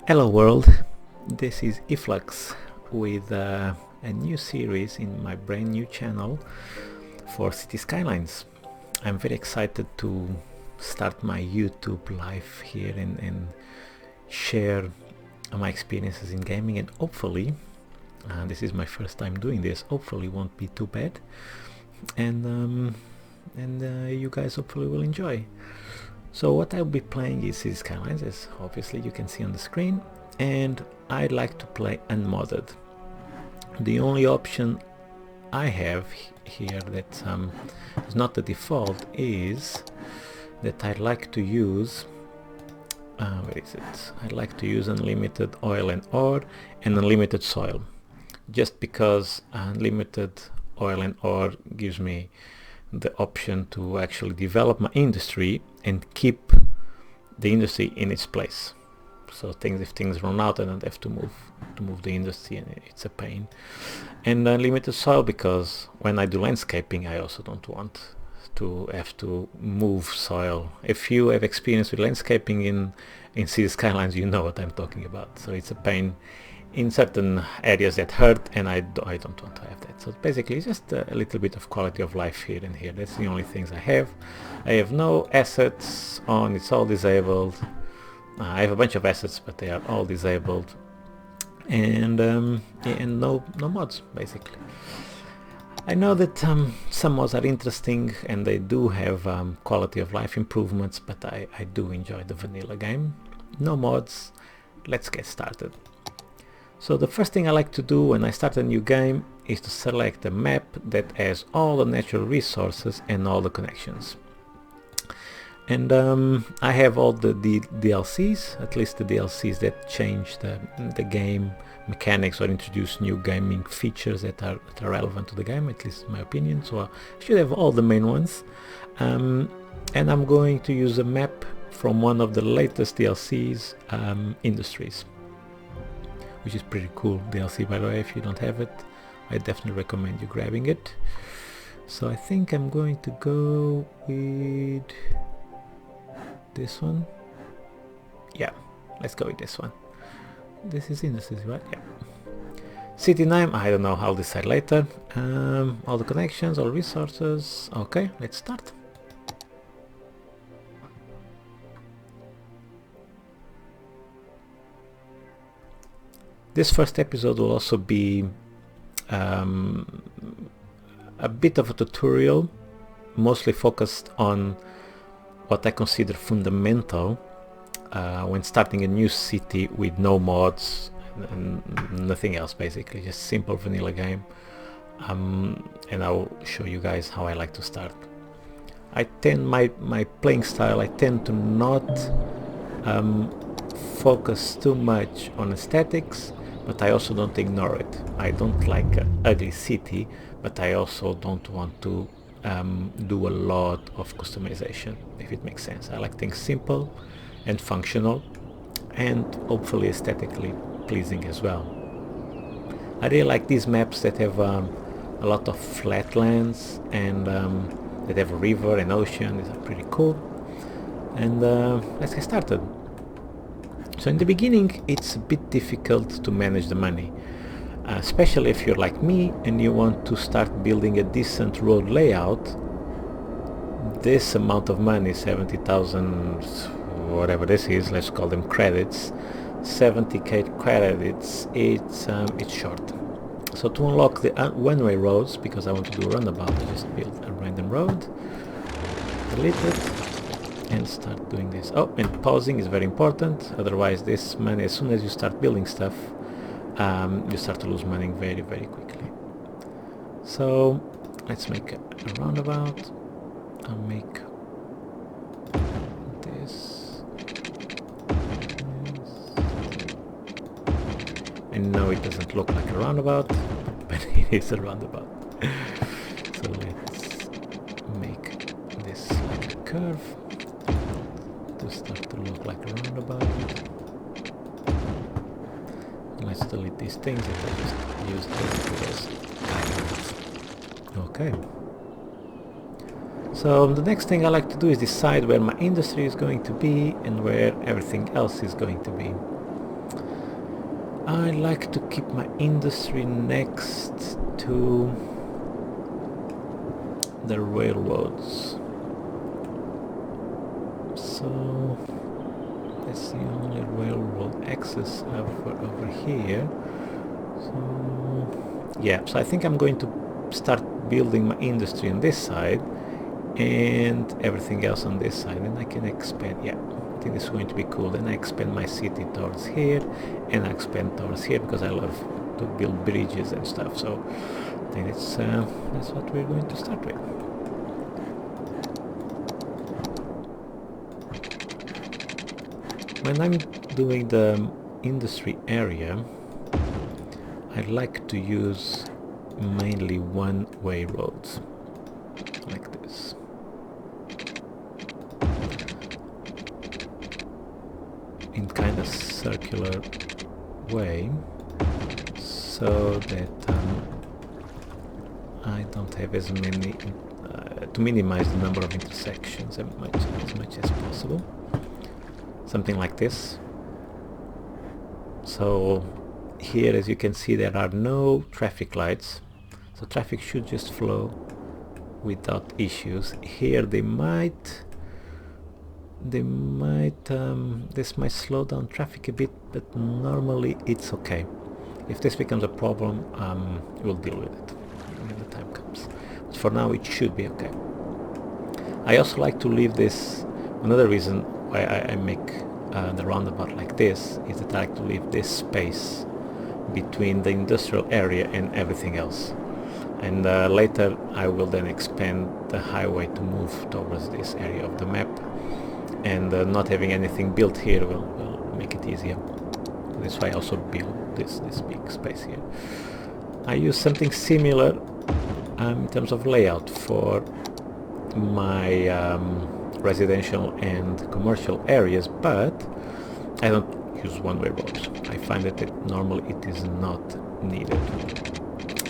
Hello world, this is Iflux with a new series in my brand new channel for Cities Skylines. I'm very excited to start my YouTube live here and share my experiences in gaming, and hopefully, this is my first time doing this, hopefully won't be too bad, and you guys hopefully will enjoy. So what I'll be playing is Cities Skylines, as obviously you can see on the screen, and I'd like to play Unmodded. The only option I have here that is not the default is that I'd like to use, where is it? I'd like to use unlimited oil and ore and unlimited soil, just because unlimited oil and ore gives me the option to actually develop my industry and keep the industry in its place. So if things run out, I don't have to move the industry, and it's a pain. And unlimited soil, because when I do landscaping, I also don't want to have to move soil. If you have experience with landscaping in Cities Skylines, you know what I'm talking about. So it's a pain in certain areas that hurt, and I don't want to have that. So basically it's just a little bit of quality of life here and here. That's the only things I have. I have no assets on, it's all disabled. I have a bunch of assets, but they are all disabled, and and no mods basically. I know that some mods are interesting and they do have quality of life improvements, but I do enjoy the vanilla game. No mods. Let's get started. So the first thing I like to do when I start a new game is to select a map that has all the natural resources and all the connections. And I have all the DLCs, at least the DLCs that change the game mechanics or introduce new gaming features that are relevant to the game, at least in my opinion. So I should have all the main ones. And I'm going to use a map from one of the latest DLCs, Industries, which is pretty cool DLC, by the way. If you don't have it, I definitely recommend you grabbing it. So I think I'm going to go with this one. Yeah, let's go with this one. This is Industries, right? Yeah. City name, I don't know, I'll decide later. All the connections, all resources. Okay, let's start. This first episode will also be a bit of a tutorial, mostly focused on what I consider fundamental when starting a new city with no mods and nothing else, basically just simple vanilla game. And I'll show you guys how I like to start. I tend my playing style, I tend to not focus too much on aesthetics, but I also don't ignore it. I don't like an ugly city, but I also don't want to do a lot of customization, if it makes sense. I like things simple and functional, and hopefully aesthetically pleasing as well. I really like these maps that have a lot of flatlands and that have a river and ocean. These are pretty cool. And let's get started. So in the beginning it's a bit difficult to manage the money, especially if you're like me and you want to start building a decent road layout. This amount of money, 70,000, whatever this is, let's call them credits, 70k credits, it's short. So to unlock the one-way roads, because I want to do a runabout, I just build a random road, delete it, and start doing this. Oh, and pausing is very important, otherwise this money, as soon as you start building stuff, you start to lose money very quickly. So let's make a roundabout. I'll make this. And no, it doesn't look like a roundabout, but it is a roundabout. So let's make this like a curve to start to look like a roundabout. Let's delete these things that I just used as guidelines. Okay. So the next thing I like to do is decide where my industry is going to be and where everything else is going to be. I like to keep my industry next to the railroads. So that's the only railroad access over here. So yeah, so I think I'm going to start building my industry on this side and everything else on this side, and I can expand. Yeah, I think this is going to be cool. Then I expand my city towards here, and I expand towards here because I love to build bridges and stuff. So I think that's what we're going to start with. When I'm doing the industry area, I like to use mainly one-way roads like this. In kind of circular way, so that I don't have as many to minimize the number of intersections as much as possible. Something like this. So here, as you can see, there are no traffic lights, so traffic should just flow without issues. Here this might slow down traffic a bit, but normally it's okay. If this becomes a problem, we'll deal with it when the time comes. But for now it should be okay. I also like to leave this. Another reason why I make the roundabout like this is that I like to leave this space between the industrial area and everything else. And later I will then expand the highway to move towards this area of the map, and not having anything built here will make it easier. That's why I also build this big space here. I use something similar in terms of layout for my residential and commercial areas, but I don't use one-way roads. I find that normally it is not needed.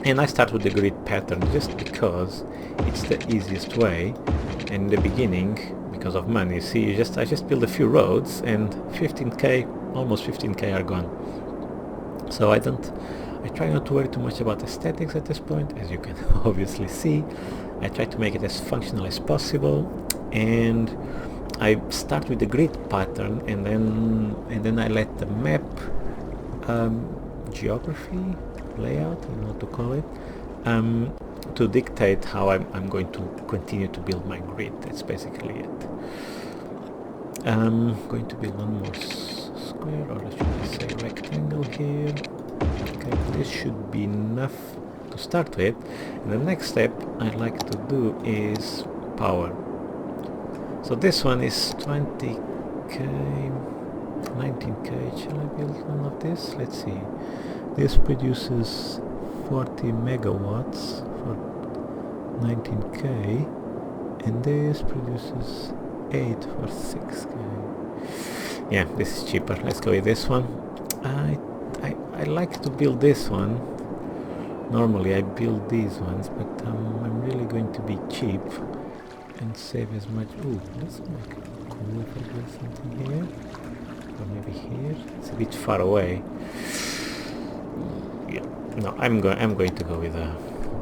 And I start with the grid pattern just because it's the easiest way. And in the beginning, because of money, see, I just build a few roads and 15k, almost 15k are gone. So I try not to worry too much about aesthetics at this point, as you can obviously see. I try to make it as functional as possible, and I start with the grid pattern, and then I let the map geography, layout, I don't know what to call it, to dictate how I'm going to continue to build my grid. That's basically it. I'm going to build one more square, or should I say rectangle here. Okay, this should be enough to start with. And the next step I like to do is power. So this one is 20k, 19k. Shall I build one of this? Let's see. This produces 40 megawatts for 19k, and this produces 8 for 6k. Yeah, this is cheaper. Let's go with this one. I like to build this one. Normally I build these ones, but I'm really going to be cheap and save as much. Ooh, that's like cool if I build something here, or maybe here. It's a bit far away. Yeah, no, I'm going to go with a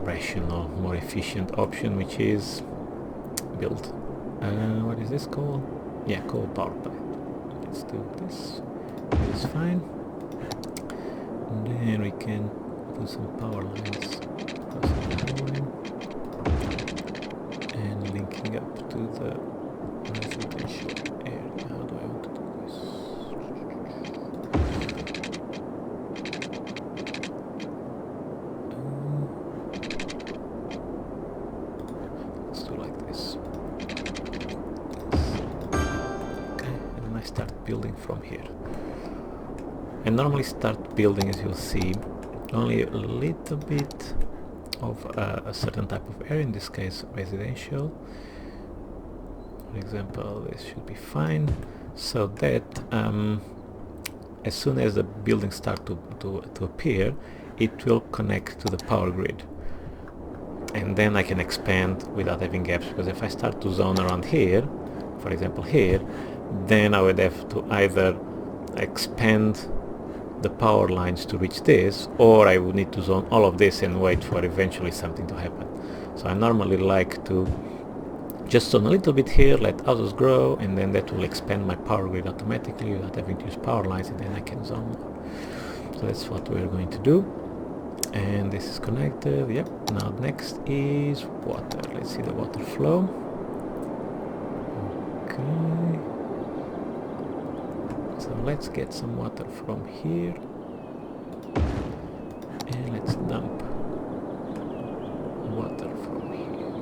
rational, more efficient option, which is build. What is this called? Yeah, coal power plant. Let's do this. It is fine. And then we can do some power lines across the highway and linking up to the residential area. How do I want to do this? Let's do like this. Okay, and then I start building from here. I normally start building, as you'll see, only a little bit of a certain type of area, in this case residential. For example, this should be fine, so that as soon as the buildings start to appear, it will connect to the power grid, and then I can expand without having gaps, because if I start to zone around here, for example here, then I would have to either expand the power lines to reach this, or I would need to zone all of this and wait for eventually something to happen. So I normally like to just zone a little bit here, let houses grow, and then that will expand my power grid automatically without having to use power lines, and then I can zone more. So that's what we're going to do. And this is connected. Yep. Now next is water. Let's see the water flow. Okay. So let's get some water from here. And let's dump water from here.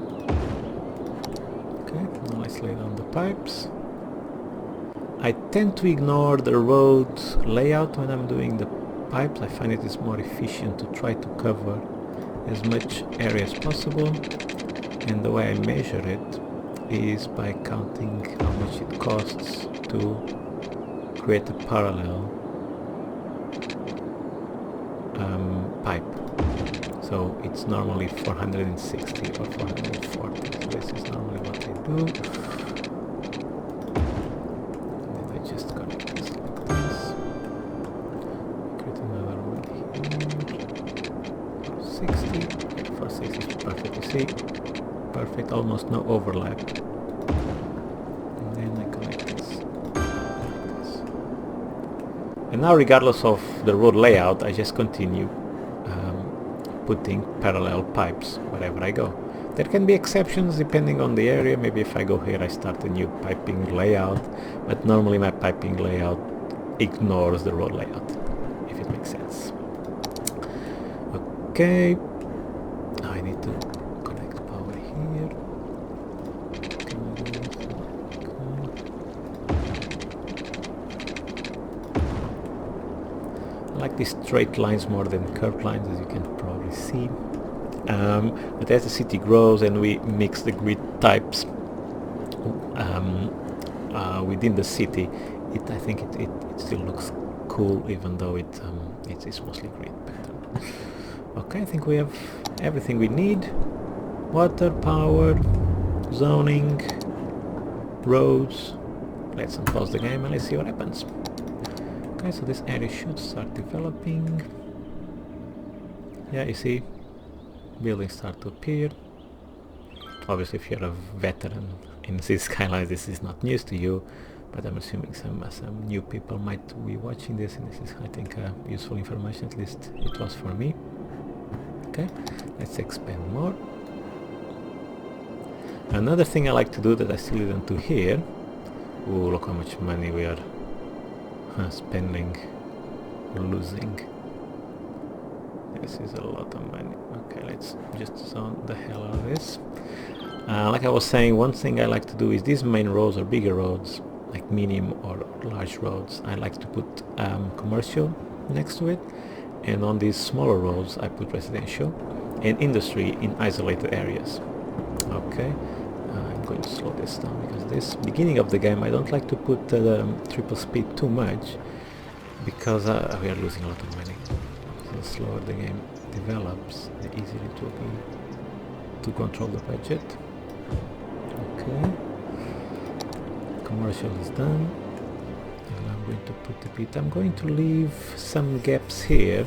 Okay, now let's lay down the pipes. I tend to ignore the road layout when I'm doing the pipes. I find it is more efficient to try to cover as much area as possible, and the way I measure it is by counting how much it costs to create a parallel pipe. So it's normally 460 or 440. So this is normally what I do. And then I just connect this like this. Create another one here. 60. 460 is perfect. You see? Perfect. Almost no overlap. And then I connect this like this. And now, regardless of the road layout, I just continue putting parallel pipes wherever I go. There can be exceptions depending on the area. Maybe if I go here I start a new piping layout, but normally my piping layout ignores the road layout, if it makes sense. Okay, now I need to connect power here. I like these straight lines more than curved lines, as you can probably see. But as the city grows and we mix the grid types within the city, I think it still looks cool, even though it's mostly grid pattern. Okay, I think we have everything we need. Water, power, zoning, roads. Let's unpause the game and let's see what happens. Okay, so this area should start developing. Yeah, you see, buildings start to appear. Obviously, if you're a veteran in Cities Skylines, this is not news to you, but I'm assuming some new people might be watching this, and this is, I think, useful information. At least it was for me. Okay, let's expand more. Another thing I like to do that I still didn't do here. Ooh, look how much money we are spending, losing. This is a lot of money. Okay, let's just zone the hell out of this. Like I was saying, one thing I like to do is these main roads or bigger roads, like medium or large roads, I like to put commercial next to it, and on these smaller roads I put residential and industry in isolated areas. Okay, I'm going to slow this down because this beginning of the game I don't like to put the triple speed too much, because we are losing a lot of money. The slower the game develops, the easier it will be to control the budget. Okay, commercial is done, and I'm going to put a bit. I'm going to leave some gaps here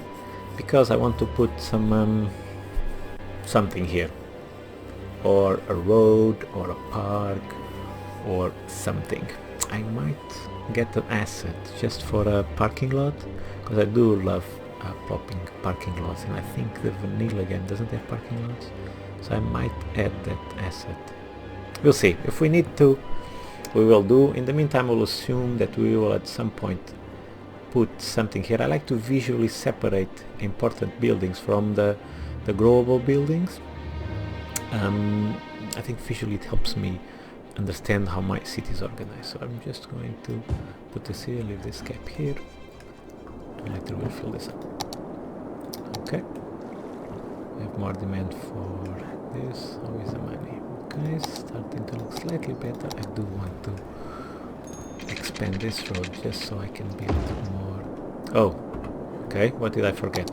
because I want to put some something here, or a road, or a park, or something. I might get an asset just for a parking lot, because I do love popping parking lots, and I think the vanilla game doesn't have parking lots, so I might add that asset. We'll see. If we need to, we will do. In the meantime, we'll assume that we will at some point put something here. I like to visually separate important buildings from the growable buildings. I think visually it helps me understand how my city is organized. So I'm just going to put this here, leave this gap here, and later we'll fill this up. Okay, we have more demand for this. How is the money? Okay, starting to look slightly better. I do want to expand this road just so I can build more. Oh, okay, what did I forget?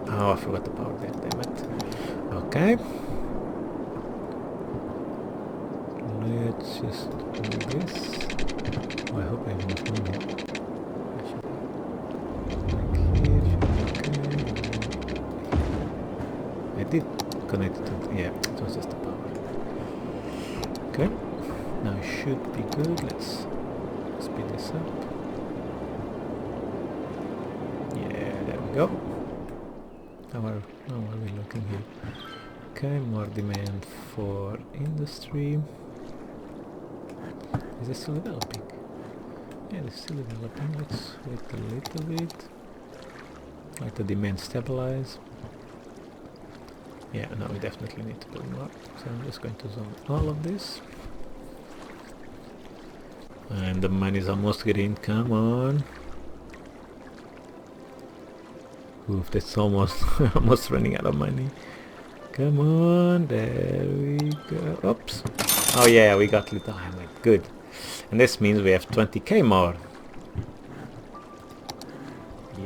Oh, I forgot the power there, damn it. Okay, let's just do this. Oh, I hope I have enough money. did connect it to... yeah, it was just the power. Okay, now it should be good. Let's speed this up. Yeah, there we go. How are we looking here? Okay, more demand for industry. Is it still developing? Yeah, it's still developing. Let's wait a little bit. Let the demand stabilize. Yeah, no, we definitely need to build more. So I'm just going to zone all of this. And the money's almost green. Come on. Oof, that's almost almost running out of money. Come on, there we go. Oops. Oh yeah, we got little highlight. Good. And this means we have 20k more.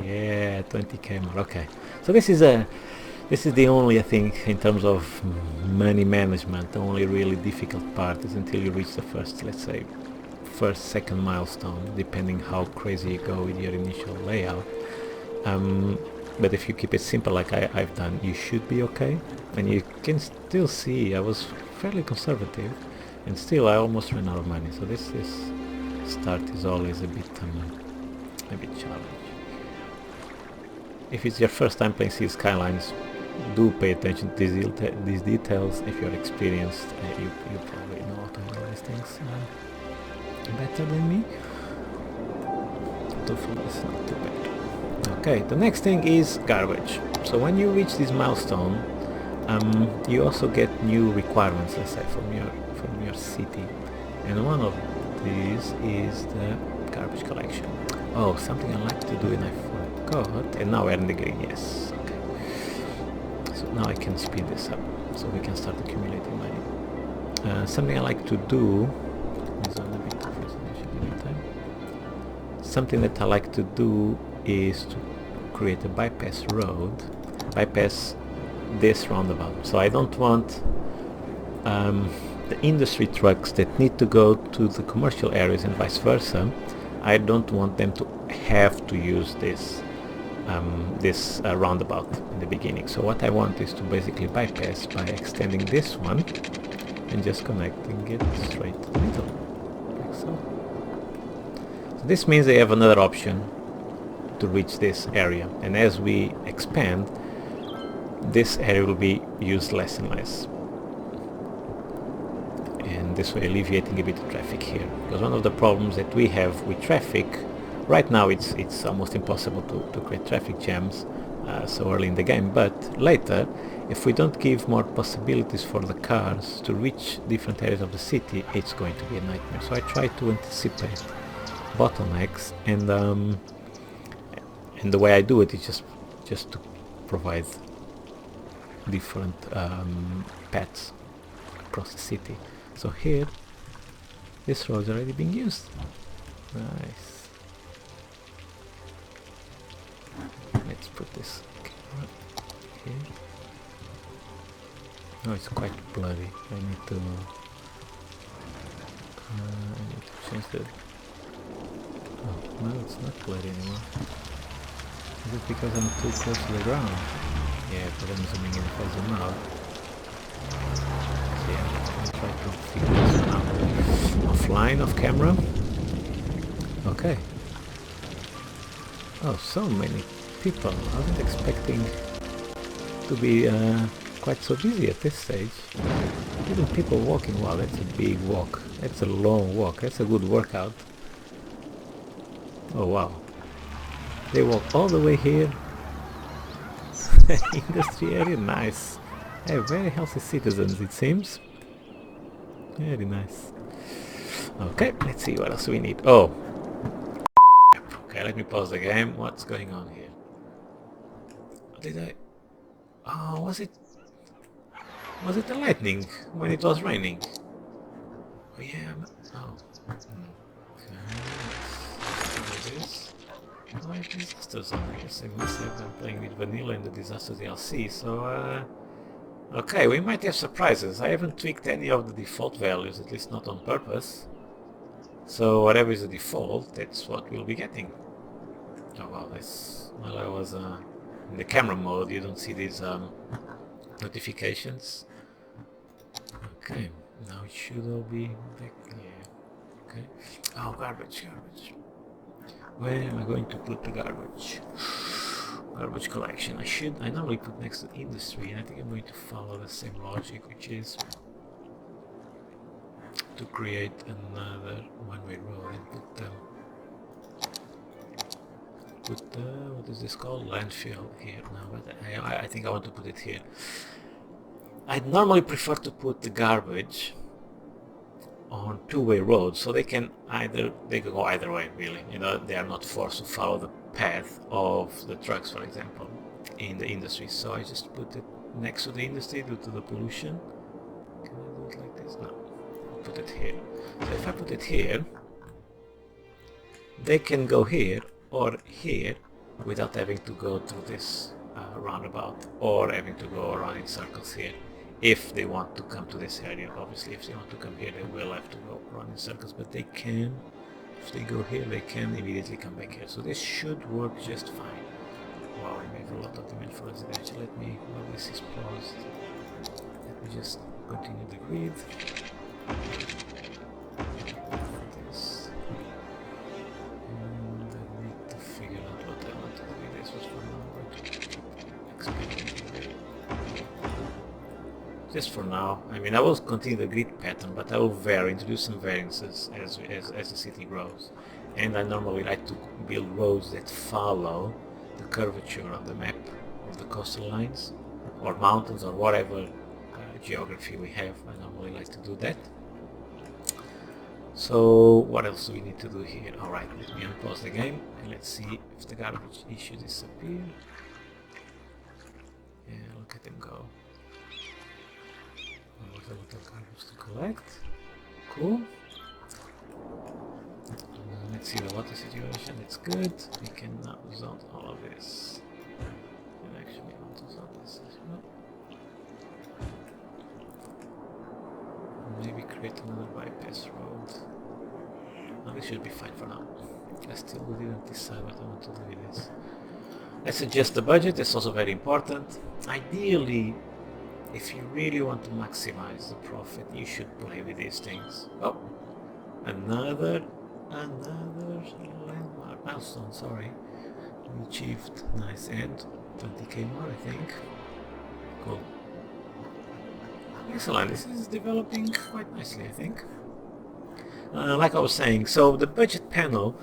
Yeah, 20k more. Okay. So this is the only, I think, in terms of money management, the only really difficult part is until you reach the first, let's say, second milestone, depending how crazy you go with your initial layout. But if you keep it simple like I've done, you should be okay. And you can still see I was fairly conservative, and still I almost ran out of money. So this start is always a bit challenging. If it's your first time playing Cities Skylines, do pay attention to these details. If you're experienced, you probably know how to handle these things better than me. Hopefully it's not too bad. Okay, the next thing is garbage. So when you reach this milestone, you also get new requirements, let's say, from your city, and one of these is the garbage collection. Oh, something I like to do and I forgot, and now we're in the green. Yes. Okay. So now I can speed this up, so we can start accumulating money. Something I like to do is on a bit of resolution every time. Something that I like to do is to create a bypass road, bypass this roundabout. So I don't want the industry trucks that need to go to the commercial areas and vice versa. I don't want them to have to use this roundabout in the beginning. So what I want is to basically bypass by extending this one and just connecting it straight to the middle, like so. So this means they have another option to reach this area, and as we expand, this area will be used less and less, and this way alleviating a bit of traffic here, because one of the problems that we have with traffic right now, it's almost impossible to create traffic jams so early in the game, but later, if we don't give more possibilities for the cars to reach different areas of the city, it's going to be a nightmare. So I try to anticipate bottlenecks, and the way I do it is just to provide different paths across the city. So here, this road's already being used. Nice. Let's put this camera here. Oh, it's quite blurry. I need to change the... Oh, no, it's not blurry anymore. Is it because I'm too close to the ground? Yeah, but I'm zooming in if I zoom out. So yeah, I'll try to figure this one out. Offline, off camera. Okay. Oh, so many people. I wasn't expecting to be quite so busy at this stage. Even people walking. Wow, that's a big walk. That's a long walk. That's a good workout. Oh wow. They walk all the way here. Industry area, nice. Hey, very healthy citizens, it seems. Very nice. Okay, let's see what else we need. Oh. Okay, let me pause the game. What's going on here? Did I... Oh, was it the lightning when it was raining? Oh yeah. Oh. Okay. Let's do this. Oh, I have disasters on this. I must have been playing with vanilla in the disaster DLC, so okay, we might have surprises. I haven't tweaked any of the default values, at least not on purpose. So whatever is the default, that's what we'll be getting. Oh wow, this... While I was in the camera mode, you don't see these notifications. Okay, now it should all be back here. Okay. Oh, garbage. Where am I going to put the garbage? Garbage collection. I normally put next to industry, and I think I'm going to follow the same logic, which is to create another one-way road and put the what is this called? Landfill here now, but I think I want to put it here. I normally prefer to put the garbage on two-way roads, so they can go either way, really. You know, they are not forced to follow the path of the trucks, for example, in the industry. So I just put it next to the industry due to the pollution. Can I do it like this? No. I'll put it here. So if I put it here, they can go here or here without having to go through this roundabout or having to go around in circles here. If they want to come to this area, obviously, if they want to come here, they will have to go around in circles, but they can, if they go here, they can immediately come back here. So this should work just fine. Wow, we have a lot of demand for residential. While this is paused, let me just continue the grid. This. And I need to figure out what I want to do with this. But for now, I'm going to keep expanding the grid. Just for now. I mean, I will continue the grid pattern, but I will introduce some variances as the city grows. And I normally like to build roads that follow the curvature on the map of the coastal lines, or mountains, or whatever geography we have. I normally like to do that. So what else do we need to do here? Alright, let me unpause the game and let's see if the garbage issue disappears. Yeah, look at them go. A little garbage to collect. Cool. Let's see the water situation. It's good. We can now zone all of this. And actually want to zone this as well. Maybe create another bypass road. No, this should be fine for now. I still didn't decide what I want to do with this. Let's adjust the budget. That's also very important. Ideally, if you really want to maximize the profit, you should play with these things. Oh, another landmark milestone, sorry. We achieved nice end, 20k more, I think. Cool. Excellent, this is developing quite nicely, I think. Like I was saying, so the budget panel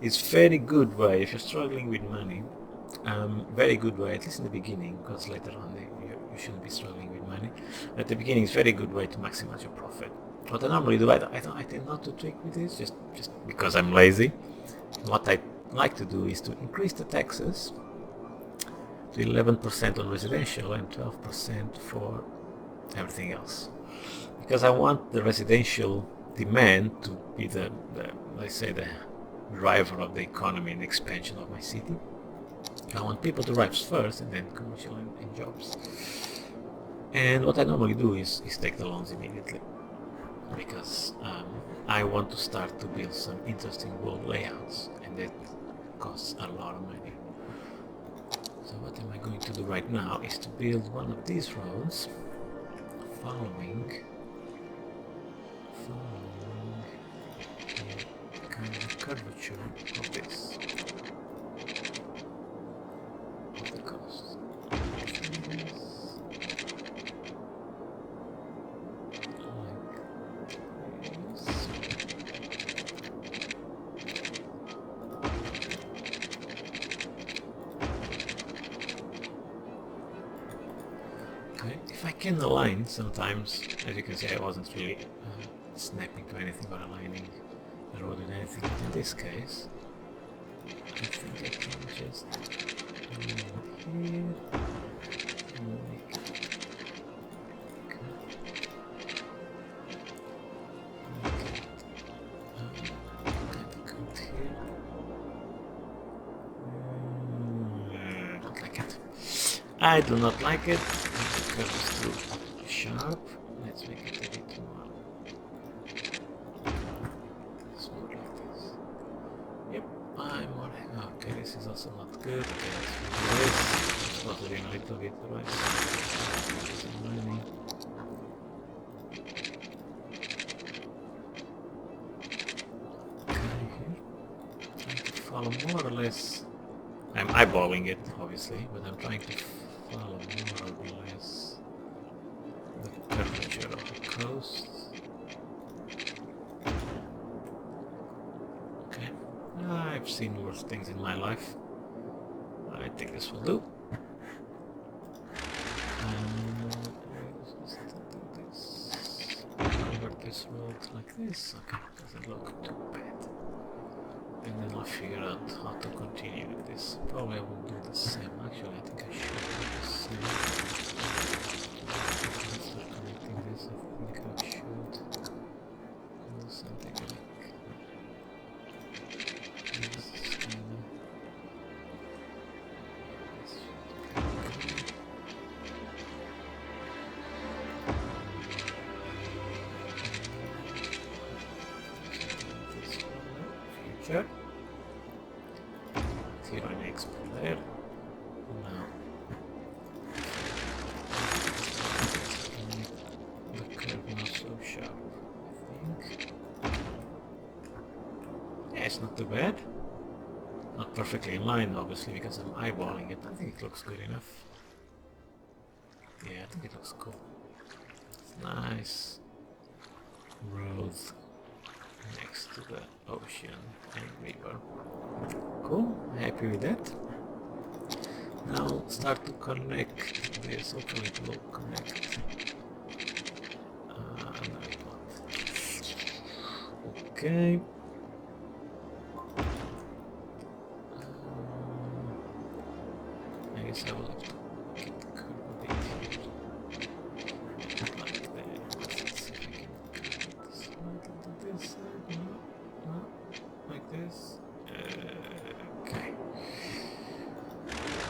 is very good way if you're struggling with money. Very good way, at least in the beginning, because later on you shouldn't be struggling with money. At the beginning, it's a very good way to maximize your profit. What I normally do, I tend not to tweak with this, just because I'm lazy. What I like to do is to increase the taxes to 11% on residential and 12% for everything else. Because I want the residential demand to be let's say, the driver of the economy and expansion of my city. I want people to arrive first and then commercial and jobs. And what I normally do is take the loans immediately, because I want to start to build some interesting road layouts, and that costs a lot of money. So what am I going to do right now is to build one of these roads following the kind of curvature of this. The coast. Okay, if I can align sometimes, as you can see, I wasn't really snapping to anything or aligning the road with anything, but in this case, I think I can just here and make I do not like it because it's too sharp. Let's make it a bit more smooth like this. Yep, I'm more. Okay, this is also not good. Okay, let's do this. close it in a little bit, right? Follow more or less. I'm eyeballing it, obviously, but I'm trying to follow more or less the curvature of the coast. Okay, I've seen worse things in my life. I think this will do. Convert this road like this. Okay, doesn't look too bad. And then I'll figure out how to continue with this. Probably I will do the same. Actually, I think I should do the same. Start connecting this. I think I should do something like this. Future. Zero next there. Now the curve not so sharp, I think. Yeah, it's not too bad. Not perfectly in line, obviously, because I'm eyeballing it. I think it looks good enough. Yeah, I think it looks cool. It's nice roads next to the ocean and river. Cool, happy with that. Now start to connect this. Hopefully it will connect. No, it won't. Okay. I guess I will have to get the curve a bit here. Like that. Let's see if I can connect this to this side. No, like this. Okay.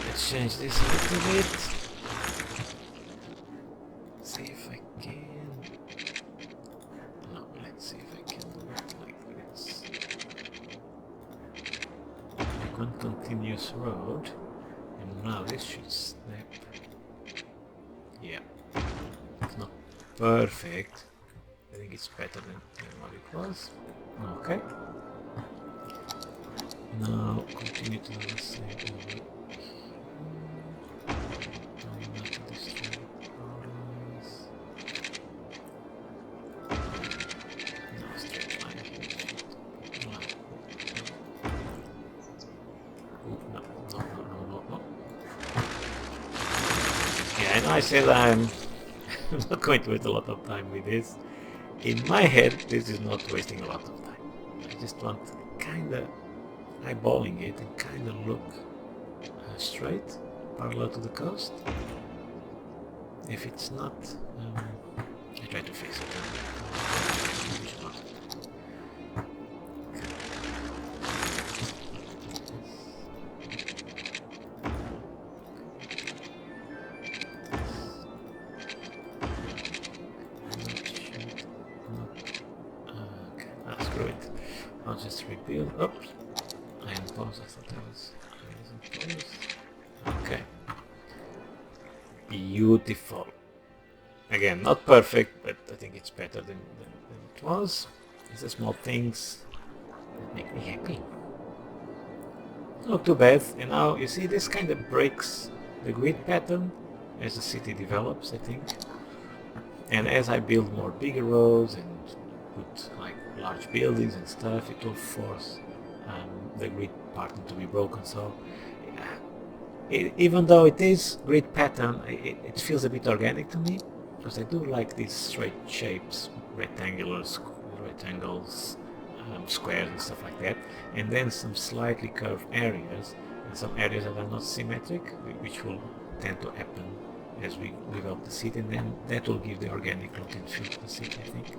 Let's change this a little bit. See if I can. No, let's see if I can do it like this. Like one continuous road, and now this should snap. Yeah, it's not perfect. I think it's better than what it was. Okay. Now continue to do the same over here. Try not to destroy problems. No straight line. No. Yeah, and I said I'm not going to waste a lot of time with this. In my head, this is not wasting a lot of time. I just want kinda eyeballing it and kind of look straight, parallel to the coast. If it's not, I try to fix it. Okay, screw it. I'll just rebuild. Oops. I thought I was okay. Beautiful. Again, not perfect, but I think it's better than it was. It's the small things that make me happy. Not too bad. And now you see this kind of breaks the grid pattern as the city develops, I think. And as I build more bigger roads and put like large buildings and stuff, it will force the grid pattern to be broken. So even though it is grid pattern, it feels a bit organic to me, because I do like these straight shapes, rectangles, squares and stuff like that, and then some slightly curved areas and some areas that are not symmetric, which will tend to happen as we develop the city, and then that will give the organic look and feel to the city, I think.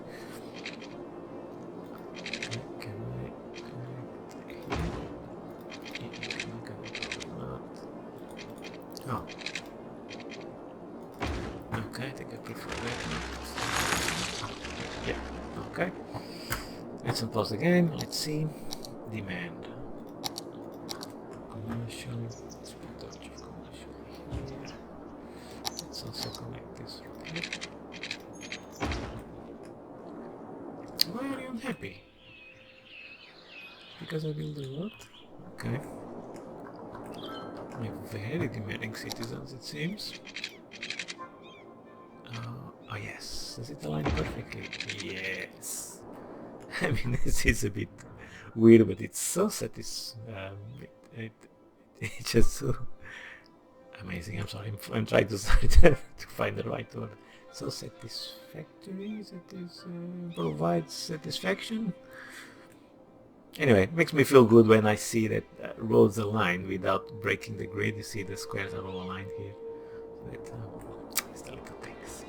Oh. Okay, I think I prefer that one. Yeah, okay. Let's unpause the game. Let's see. Demand. Commercial. Let's put touch of commercial also connect this from here. Why are you unhappy? Because I build a lot? Okay. My very demanding citizens, it seems. Oh yes, does it align perfectly? Yes. I mean, this is a bit weird, but it's so it's just so amazing. I'm sorry, I'm trying to to find the right word. So satisfactory, provides satisfaction. Anyway, it makes me feel good when I see that roads align without breaking the grid. You see the squares are all aligned here. It's the little things.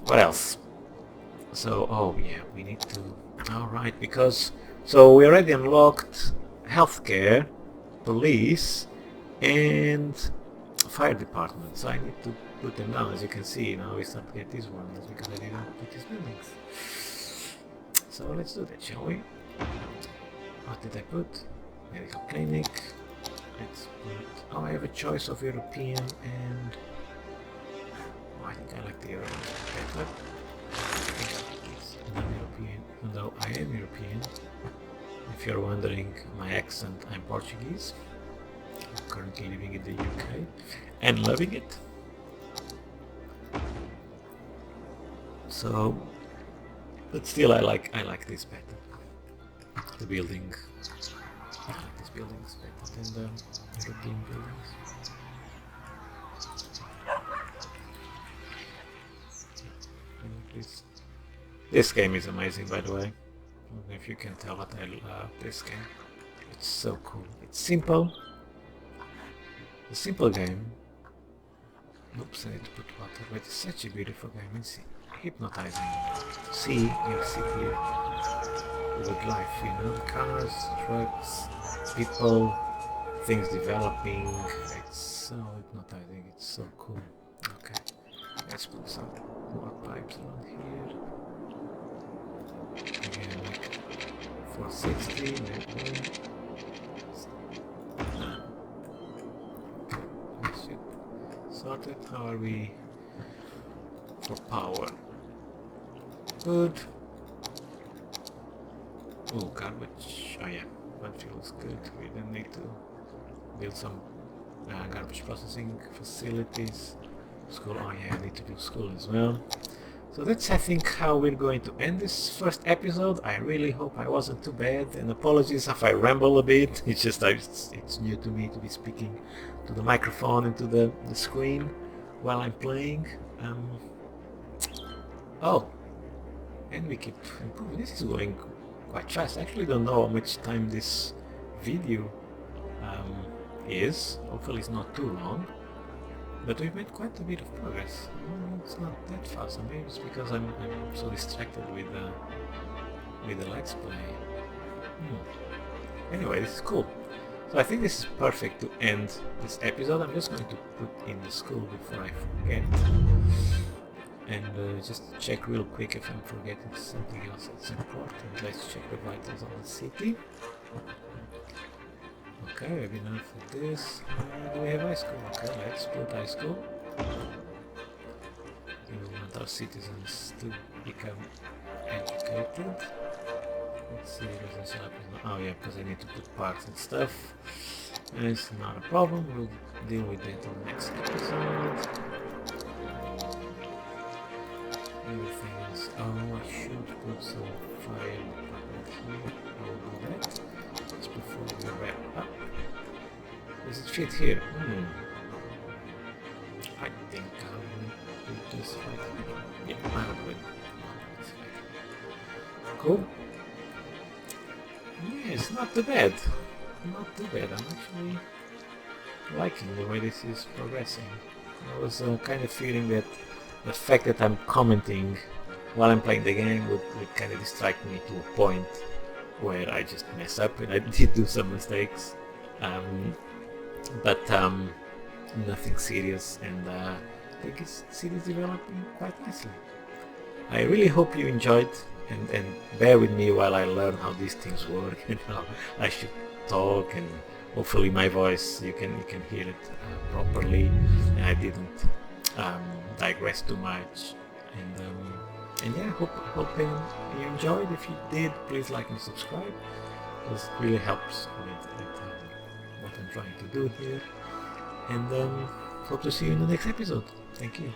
What else? So, oh yeah, we need to... Alright, because... So we already unlocked healthcare, police, and fire department. So I need to put them down. As you can see, now we start to get these ones because I didn't put these buildings. So let's do that, shall we? What did I put? Medical clinic. Let's put... Oh, I have a choice of European and... Oh, I think I like the Euro better. I'm European, although I am European. If you're wondering my accent, I'm Portuguese. I'm currently living in the UK and loving it. So, but still, I like this better. The building. I like these buildings better than the European buildings. This game is amazing, by the way. I don't know if you can tell, but I love this game. It's so cool. It's simple. A simple game. Oops, I need to put water, but it's such a beautiful game. It's hypnotizing. See your city with life, you know, cars, trucks, people, things developing. It's so hypnotizing. It's so cool. Okay, let's put some more pipes around here. Again, like 460, maybe. Sorted. How are we for power? Good. Oh, garbage. Oh yeah, that feels good. We then need to build some garbage processing facilities. School. Oh yeah, I need to build school as well. So that's, I think, how we're going to end this first episode. I really hope I wasn't too bad, and apologies if I ramble a bit. It's just it's new to me to be speaking to the microphone and to the screen while I'm playing. Oh, and we keep improving. This is going quite fast. I actually don't know how much time this video is. Hopefully it's not too long. But we've made quite a bit of progress. It's not that fast. Maybe it's because I'm so distracted with the Let's Play. Anyway, this is cool. So I think this is perfect to end this episode. I'm just going to put in the school before I forget. And just check real quick if I'm forgetting something else that's important. Let's check the vitals of the city. Okay, we have enough of this. Do we have high school? Okay, let's put high school. We want our citizens to become educated. Let's see, residential. Oh yeah, because I need to put parks and stuff. And it's not a problem, we'll deal with that in the next episode. Everything else. Oh, I should put some fire department here. I will do that. Just before we wrap up. Does it fit here? I think I will put this right here. Yeah, I will do it. Cool. Yes, not too bad. Not too bad. I'm actually liking the way this is progressing. I was kind of feeling that the fact that I'm commenting while I'm playing the game would kind of distract me to a point where I just mess up, and I did do some mistakes. But nothing serious, and I think it's developing quite nicely. I really hope you enjoyed, and bear with me while I learn how these things work and how I should talk and hopefully my voice you can hear it properly, and I didn't digress too much. And yeah, hope you enjoyed. If you did, please like and subscribe, because it really helps with what I'm trying to do here. And hope to see you in the next episode. Thank you.